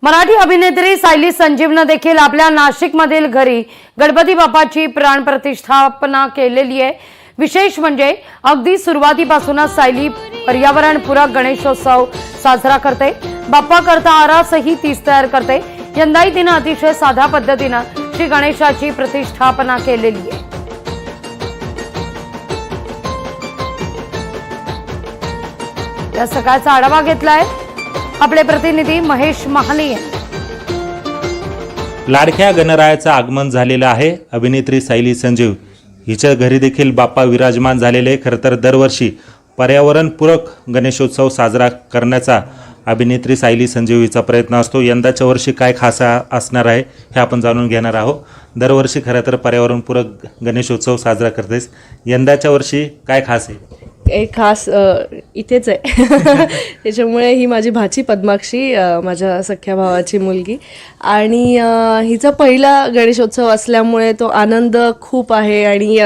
मराठी अभिनेत्री सायली संजीवनं देखील आपल्या नाशिकमधील घरी गणपती बाप्पाची प्राण प्रतिष्ठापना केलेली आहे। विशेष म्हणजे अगदी सुरुवातीपासूनच सायली पर्यावरणपूरक गणेशोत्सव साजरा करते। बाप्पा करता आरासही तीच तयार करते। यंदाही तिने अतिशय साध्या पद्धतीने श्री गणेशाची प्रतिष्ठापना केलेली आहे। या सगळ्याचा आढावा घेतलाय आपले प्रतिनिधी महेश महाले यांनी। लाडक्या गणरायाचं आगमन झालेलं आहे। अभिनेत्री सायली संजीव हिच्या घरी देखील बाप्पा विराजमान झालेले। खरं तर दरवर्षी पर्यावरणपूरक गणेशोत्सव साजरा करण्याचा अभिनेत्री सायली संजीव हिचा प्रयत्न असतो। यंदाच्या वर्षी काय खास असणार आहे हे आपण जाणून घेणार आहोत। दरवर्षी खरं तर पर्यावरणपूरक गणेशोत्सव साजरा करतेस, यंदाच्या वर्षी काय खास आहे? एक खास इथेच आहे त्याच्यामुळे ही माझी भाची पद्माक्षी, माझ्या सख्या भावाची मुलगी, आणि हिचा पहिला गणेशोत्सव असल्यामुळे तो आनंद खूप आहे आणि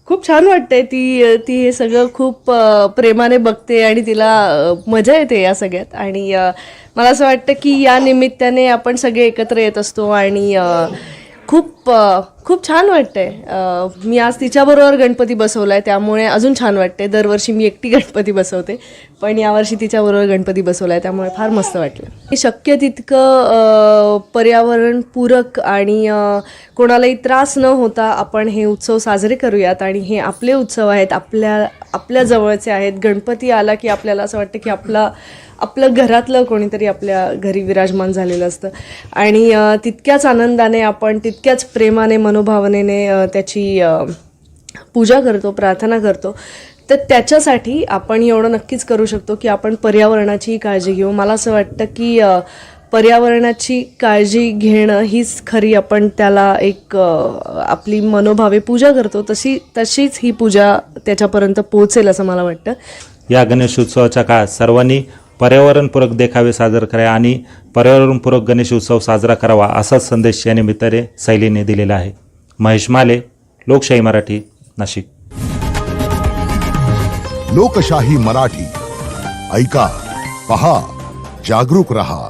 खूप छान वाटते। ती हे सगळं खूप प्रेमाने बघते आणि तिला मजा येते या सगळ्यात। आणि मला असं वाटतं की या निमित्ताने आपण सगळे एकत्र येत असतो आणि खूप छान वाटतंय। मी आज तिच्याबरोबर गणपती बसवलाय त्यामुळे अजून छान वाटते। दरवर्षी मी एकटी गणपती बसवते, पण यावर्षी तिच्याबरोबर गणपती बसवलाय त्यामुळे फार मस्त वाटलं। शक्य तितकं पर्यावरणपूरक आणि कोणालाही त्रास न होता आपण हे उत्सव साजरे करूयात। आणि हे आपले उत्सव आहेत, आपल्या जवळचे आहेत। गणपती आला की आपल्याला असं वाटतं की आपलं घरातलं कोणीतरी आपल्या घरी विराजमान झालेलं असतं आणि तितक्याच आनंदाने आपण तितक्याच प्रेमाने मनोभावनेने त्याची पूजा करतो, प्रार्थना करतो। तर त्याच्यासाठी आपण एवढं नक्कीच करू शकतो की आपण पर्यावरणाची काळजी घेऊ। मला असं वाटतं की पर्यावरणाची काळजी घेणं हीच खरी आपण त्याला एक आपली मनोभावे पूजा करतो, तशीच ही पूजा त्याच्यापर्यंत पोहोचेल असं मला वाटतं। या गणेशोत्सवाच्या काळात सर्वांनी पर्यावरणपूरक देखावे सादर करावे आणि पर्यावरणपूरक गणेश उत्सव साजरा करावा असा संदेश या निमित्ताने सायलीने दिलेला आहे। महेश माले, लोकशाही मराठी, नाशिक। लोकशाही मराठी ऐका, पहा, जागरूक रहा।